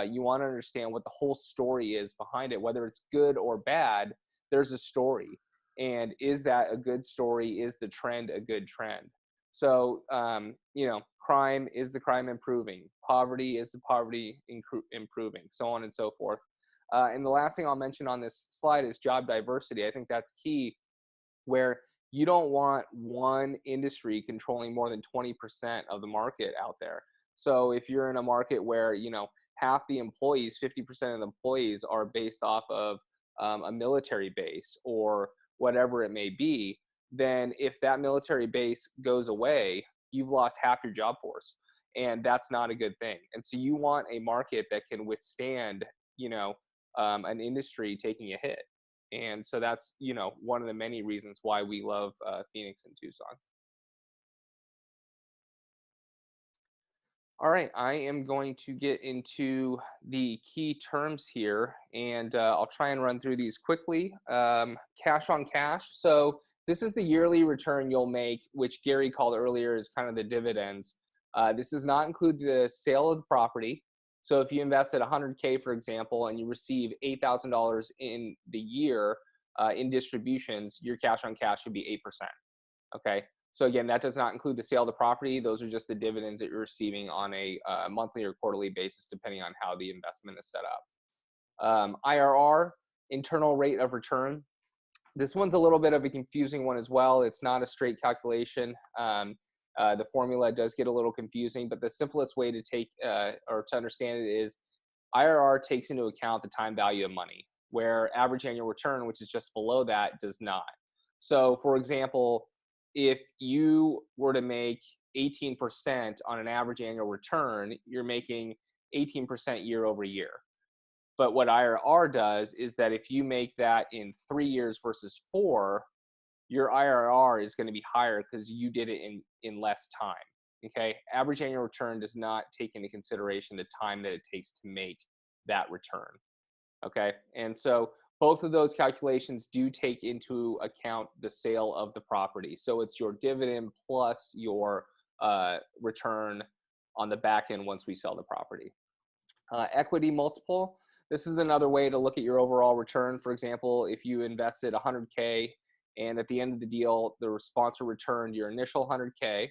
You want to understand what the whole story is behind it, whether it's good or bad. There's a story, and is that a good story? Is the trend a good trend? So, crime, is the crime improving? Poverty, is the poverty improving? So on and so forth. And the last thing I'll mention on this slide is job diversity. I think that's key, where you don't want one industry controlling more than 20% of the market out there. So if you're in a market where, half the employees, 50% of the employees are based off of a military base or whatever it may be, then if that military base goes away, you've lost half your job force. And that's not a good thing. And so you want a market that can withstand, an industry taking a hit. And so that's, one of the many reasons why we love Phoenix and Tucson. All right, I am going to get into the key terms here, and I'll try and run through these quickly. Cash on cash. So this is the yearly return you'll make, which Gary called earlier is kind of the dividends. This does not include the sale of the property. So if you invested $100K, for example, and you receive $8,000 in the year in distributions, your cash on cash should be 8%. Okay. So again, that does not include the sale of the property. Those are just the dividends that you're receiving on a monthly or quarterly basis, depending on how the investment is set up. IRR, internal rate of return. This one's a little bit of a confusing one as well. It's not a straight calculation. The formula does get a little confusing, but the simplest way to take or to understand it is IRR takes into account the time value of money, where average annual return, which is just below that, does not. So for example, if you were to make 18% on an average annual return, you're making 18% year over year. But what IRR does is that if you make that in 3 years versus 4, your IRR is going to be higher because you did it in less time. Okay. Average annual return does not take into consideration the time that it takes to make that return. Okay. And so both of those calculations do take into account the sale of the property. So it's your dividend plus your return on the back end once we sell the property. Equity multiple. This is another way to look at your overall return. For example, if you invested $100K and at the end of the deal, the sponsor returned your initial $100K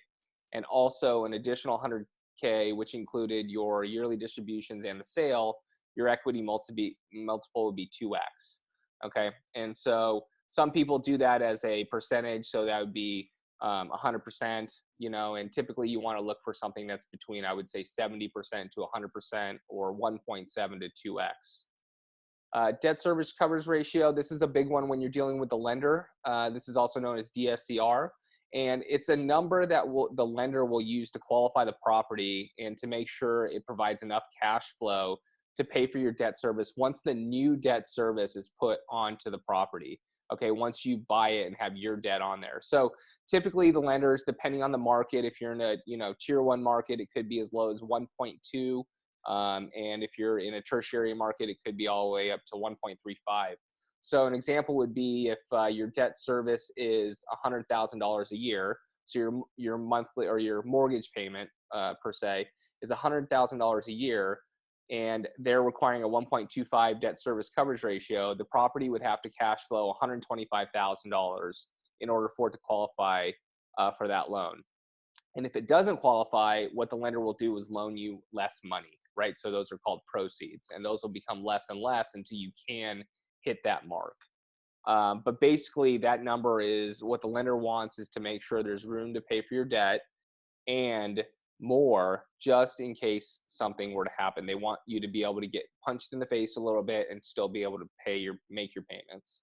and also an additional $100K, which included your yearly distributions and the sale, your equity multiple would be 2x. Okay. And so some people do that as a percentage. So that would be 100%, and typically you want to look for something that's between, I would say 70% to 100% or 1.7 to 2x. Debt service coverage ratio. This is a big one when you're dealing with the lender. This is also known as DSCR. And it's a number that the lender will use to qualify the property and to make sure it provides enough cash flow to pay for your debt service once the new debt service is put onto the property. Okay, once you buy it and have your debt on there. So typically the lenders, depending on the market, if you're in a tier 1 market, it could be as low as 1.2. And if you're in a tertiary market, it could be all the way up to 1.35. So an example would be if your debt service is $100,000 a year, so your monthly or your mortgage payment per se is $100,000 a year, and they're requiring a 1.25 debt service coverage ratio, the property would have to cash flow $125,000 in order for it to qualify for that loan. And if it doesn't qualify, what the lender will do is loan you less money, right? So those are called proceeds, and those will become less and less until you can hit that mark. But basically that number is what the lender wants, is to make sure there's room to pay for your debt and more just in case something were to happen. They want you to be able to get punched in the face a little bit and still be able to make your payments.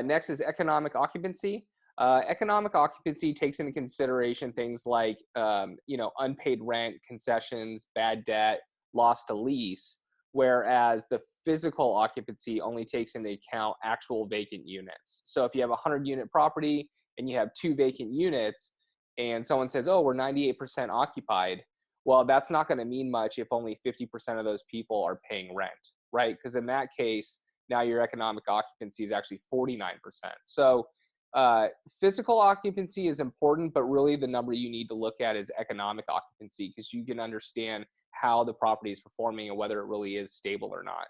Next is economic occupancy. Economic occupancy takes into consideration things like, unpaid rent, concessions, bad debt, loss to lease, whereas the physical occupancy only takes into account actual vacant units. So if you have a 100-unit property and you have 2 vacant units and someone says, oh, we're 98% occupied, well, that's not going to mean much if only 50% of those people are paying rent, right? Because in that case, now your economic occupancy is actually 49%. So physical occupancy is important, but really the number you need to look at is economic occupancy, because you can understand how the property is performing and whether it really is stable or not.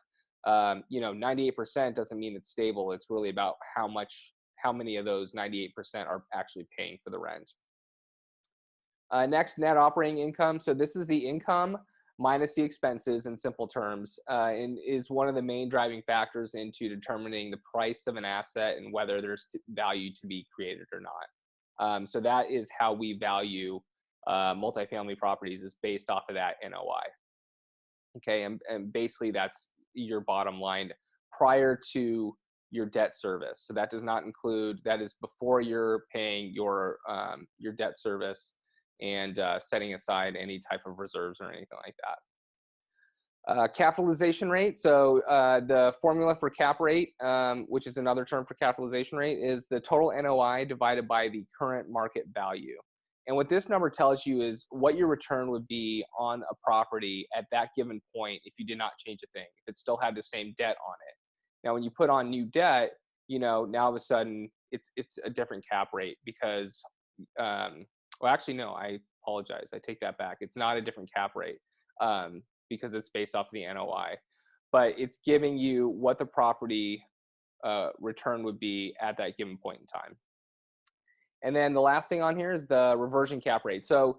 98% doesn't mean it's stable. It's really about how many of those 98% are actually paying for the rent. Next, net operating income. So this is the income minus the expenses in simple terms, and is one of the main driving factors into determining the price of an asset and whether there's value to be created or not. So that is how we value multifamily properties, is based off of that NOI. Okay, and basically that's your bottom line prior to your debt service. So that does not include, that is before you're paying your debt service and setting aside any type of reserves or anything like that. Capitalization rate. So the formula for cap rate, which is another term for capitalization rate, is the total NOI divided by the current market value. And what this number tells you is what your return would be on a property at that given point if you did not change a thing, if it still had the same debt on it. Now, when you put on new debt, now all of a sudden it's a different cap rate, because well, actually, no, I apologize. I take that back. It's not a different cap rate because it's based off of the NOI, but it's giving you what the property return would be at that given point in time. And then the last thing on here is the reversion cap rate. So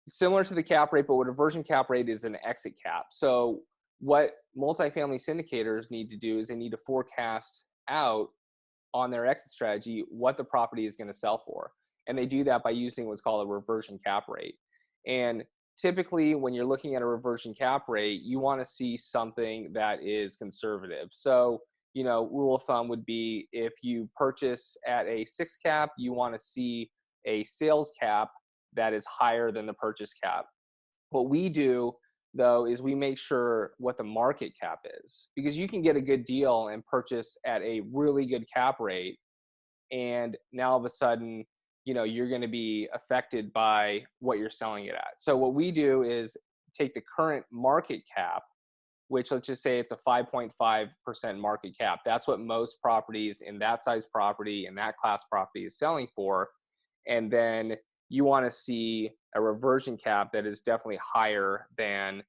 similar to the cap rate, but what a reversion cap rate is an exit cap. So what multifamily syndicators need to do is they need to forecast out on their exit strategy what the property is going to sell for. And they do that by using what's called a reversion cap rate. And typically when you're looking at a reversion cap rate, you want to see something that is conservative. So, rule of thumb would be if you purchase at a 6 cap, you want to see a sales cap that is higher than the purchase cap. What we do, though, is we make sure what the market cap is, because you can get a good deal and purchase at a really good cap rate, and now all of a sudden, you're going to be affected by what you're selling it at. So what we do is take the current market cap, which let's just say it's a 5.5% market cap. That's what most properties in that size property and that class property is selling for. And then you want to see a reversion cap that is definitely higher than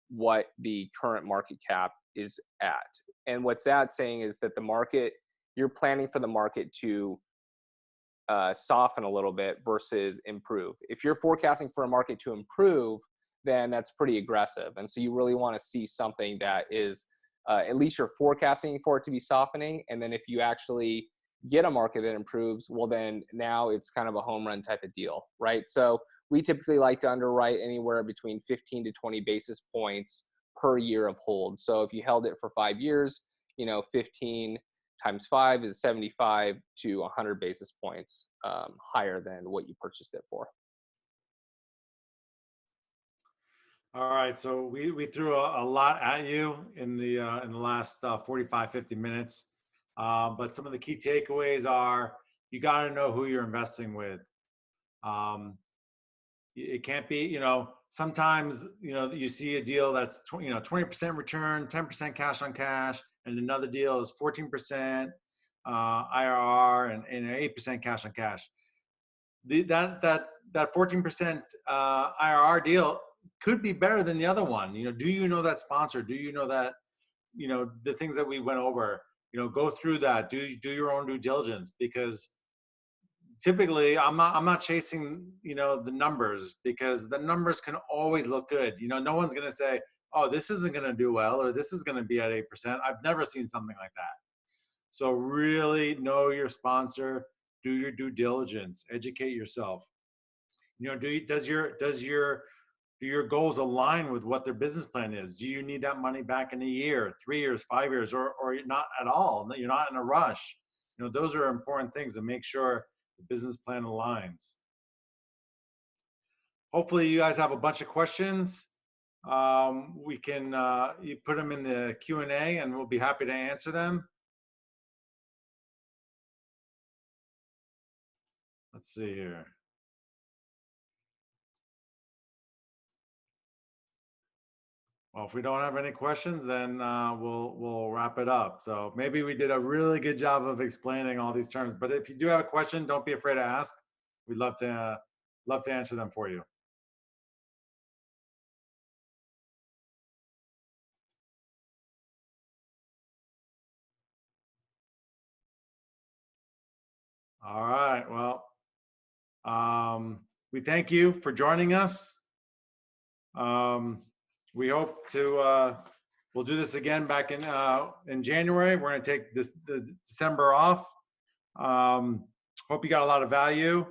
what the current market cap is at. And what's that saying is that the market, you're planning for the market to soften a little bit versus improve. If you're forecasting for a market to improve, then that's pretty aggressive. And so you really want to see something that is, at least you're forecasting for it to be softening. And then if you actually get a market that improves, well, then now it's kind of a home run type of deal, right? So we typically like to underwrite anywhere between 15 to 20 basis points per year of hold. So if you held it for 5 years, 15 times 5 is 75 to 100 basis points higher than what you purchased it for. All right, so we threw a lot at you in the last 45, 50 minutes, but some of the key takeaways are you got to know who you're investing with. It can't be, sometimes, you see a deal that's 20% return, 10% cash on cash, and another deal is 14% IRR and 8% cash on cash. That 14% IRR deal could be better than the other one. Do you know that sponsor? Do you know that, the things that we went over, go through that, do your own due diligence, because typically I'm not chasing, the numbers, because the numbers can always look good. No one's going to say, oh, this isn't going to do well, or this is going to be at 8%. I've never seen something like that. So really know your sponsor, do your due diligence, educate yourself. You know, do your goals align with what their business plan is? Do you need that money back in a year, 3 years, 5 years, or not at all? You're not in a rush. You know, those are important things to make sure the business plan aligns. Hopefully you guys have a bunch of questions. We can you put them in the Q&A and we'll be happy to answer them. Let's see here. Well, if we don't have any questions, then we'll wrap it up. So maybe we did a really good job of explaining all these terms. But if you do have a question, don't be afraid to ask. We'd love to answer them for you. All right. Well, we thank you for joining us. We hope to we'll do this again back in January. We're going to take the December off. Hope you got a lot of value.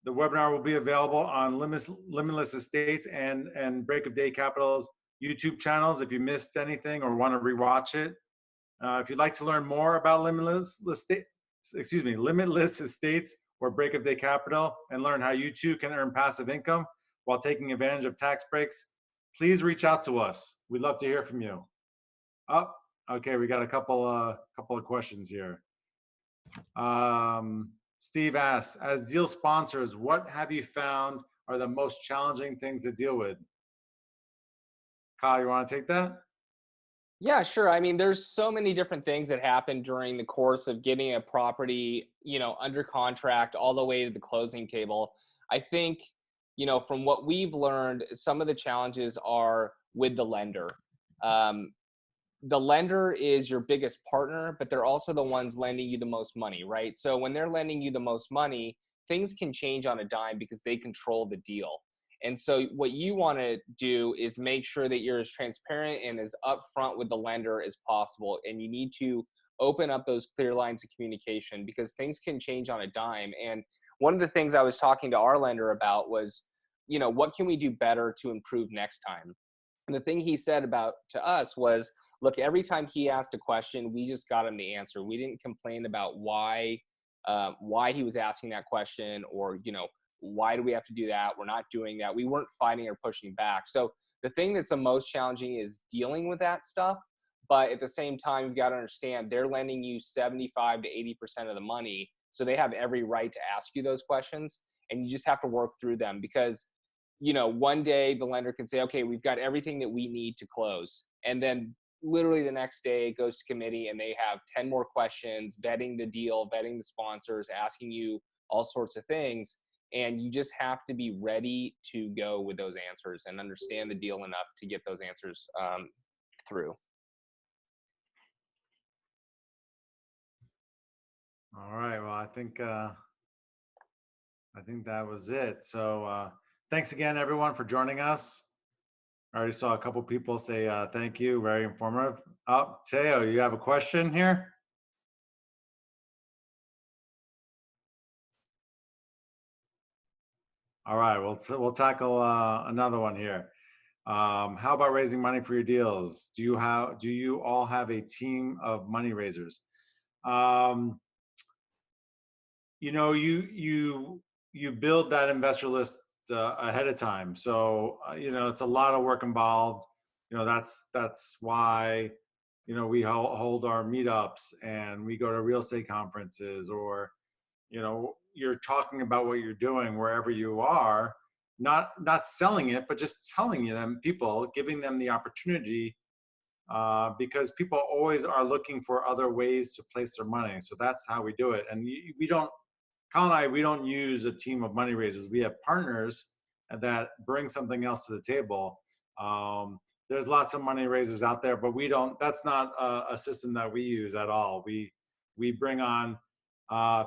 The webinar will be available on Limitless Estates and Break of Day Capital's YouTube channels if you missed anything or want to rewatch it. If you'd like to learn more about Limitless Estates or Break of Day Capital and learn how you too can earn passive income while taking advantage of tax breaks, please reach out to us. We'd love to hear from you. Oh, okay, we got a couple of questions here. Steve asks, as deal sponsors, what have you found are the most challenging things to deal with? Kyle, you want to take that? Yeah, sure. I mean, there's so many different things that happen during the course of getting a property, under contract all the way to the closing table. I think, from what we've learned, some of the challenges are with the lender. The lender is your biggest partner, but they're also the ones lending you the most money, right? So when they're lending you the most money, things can change on a dime because they control the deal. And so what you want to do is make sure that you're as transparent and as upfront with the lender as possible. And you need to open up those clear lines of communication because things can change on a dime. And one of the things I was talking to our lender about was, what can we do better to improve next time? And the thing he said to us was, look, every time he asked a question, we just got him the answer. We didn't complain about why he was asking that question or, why do we have to do that? We're not doing that. We weren't fighting or pushing back. So the thing that's the most challenging is dealing with that stuff. But at the same time, you've got to understand they're lending you 75 to 80% of the money. So they have every right to ask you those questions. And you just have to work through them because, one day the lender can say, okay, we've got everything that we need to close. And then literally the next day it goes to committee and they have 10 more questions, vetting the deal, vetting the sponsors, asking you all sorts of things. And you just have to be ready to go with those answers and understand the deal enough to get those answers through. All right. Well, I think that was it. So thanks again, everyone, for joining us. I already saw a couple people say thank you. Very informative. Oh, Teo, you have a question here? All right, we'll tackle another one here. How about raising money for your deals? Do you all have a team of money raisers? You build that investor list ahead of time, so it's a lot of work involved. That's why we hold our meetups and we go to real estate conferences, or you're talking about what you're doing wherever you are, not selling it, but just telling people, giving them the opportunity, because people always are looking for other ways to place their money. So that's how we do it. And Kyle and I, we don't use a team of money raisers. We have partners that bring something else to the table. There's lots of money raisers out there, but that's not a system that we use at all. We bring on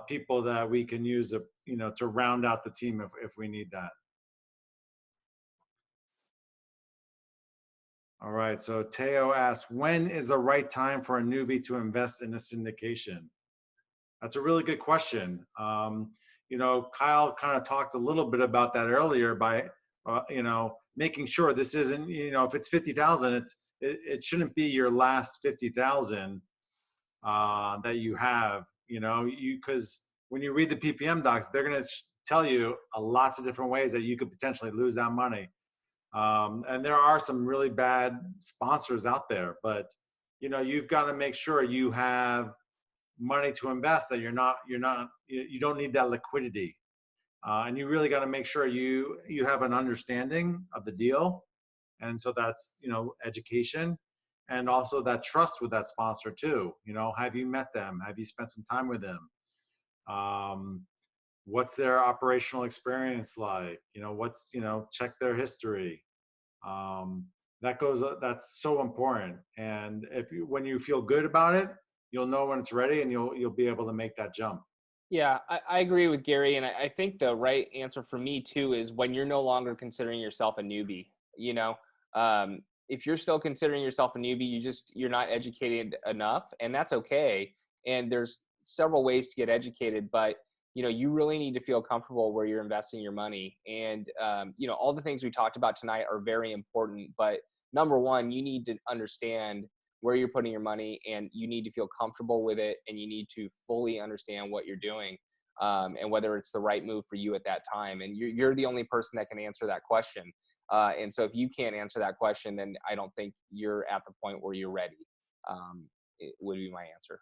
people that we can use to round out the team if we need that. All right, so Teo asks, when is the right time for a newbie to invest in a syndication? That's a really good question. Kyle kind of talked a little bit about that earlier by, making sure this isn't, if it's 50,000, it shouldn't be your last 50,000 that you have, because when you read the PPM docs, they're going to tell you lots of different ways that you could potentially lose that money. And there are some really bad sponsors out there, but you've got to make sure you have money to invest, that you don't need that liquidity. And you really got to make sure you have an understanding of the deal. And so that's, education, and also that trust with that sponsor too. Have you met them? Have you spent some time with them? What's their operational experience like? Check their history. That's so important. And when you feel good about it, you'll know when it's ready, and you'll be able to make that jump. Yeah, I agree with Gary. And I think the right answer for me too is when you're no longer considering yourself a newbie. If you're still considering yourself a newbie, you're not educated enough, and that's okay. And there's several ways to get educated, but you really need to feel comfortable where you're investing your money. And all the things we talked about tonight are very important, but number one, you need to understand where you're putting your money, and you need to feel comfortable with it, and you need to fully understand what you're doing, and whether it's the right move for you at that time. And you're the only person that can answer that question. And so if you can't answer that question, then I don't think you're at the point where you're ready. It would be my answer.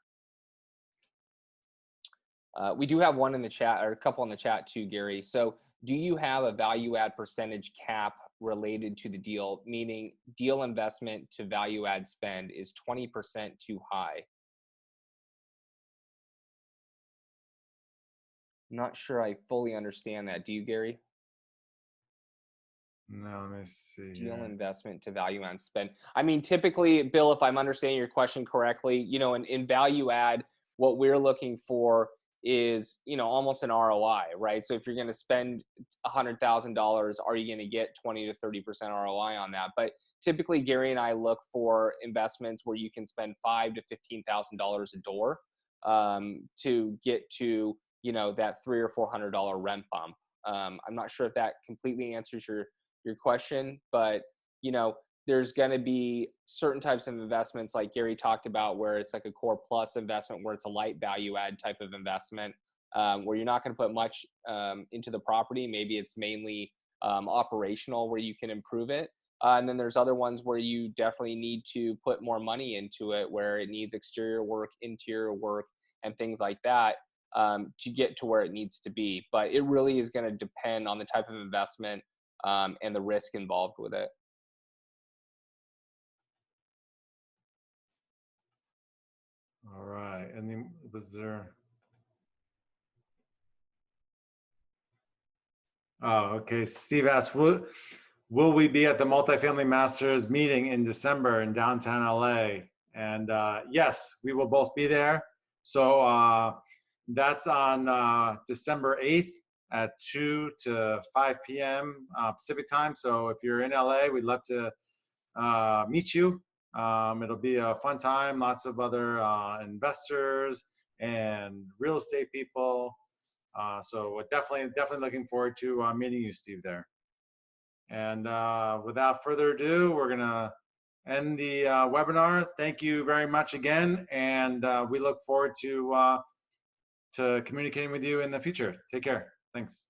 We do have one in the chat, or a couple in the chat too, Gary. So do you have a value add percentage cap related to the deal, meaning deal investment to value add spend is 20% too high? I'm not sure I fully understand that. Do you, Gary? No, let me see. Deal investment to value add spend. I mean, typically, Bill, if I'm understanding your question correctly, in value add, what we're looking for is, almost an ROI, right? So if you're going to spend $100,000, are you going to get 20 to 30% ROI on that? But typically, Gary and I look for investments where you can spend $5,000 to $15,000 a door to get to, that $300 or $400 rent bump. I'm not sure if that completely answers your question, but there's going to be certain types of investments like Gary talked about, where it's like a core plus investment, where it's a light value add type of investment, where you're not going to put much into the property. Maybe it's mainly operational, where you can improve it. And then there's other ones where you definitely need to put more money into it, where it needs exterior work, interior work, and things like that to get to where it needs to be. But it really is going to depend on the type of investment and the risk involved with it. All right. And then was there? Oh, okay. Steve asked, will we be at the Multifamily Masters meeting in December in downtown LA? And yes, we will both be there. So that's on December 8th at 2 to 5 p.m. Pacific time. So if you're in LA, we'd love to meet you. It'll be a fun time. Lots of other investors and real estate people. So we're definitely looking forward to meeting you, Steve, there. And without further ado, we're gonna end the webinar. Thank you very much again, and we look forward to communicating with you in the future. Take care. Thanks.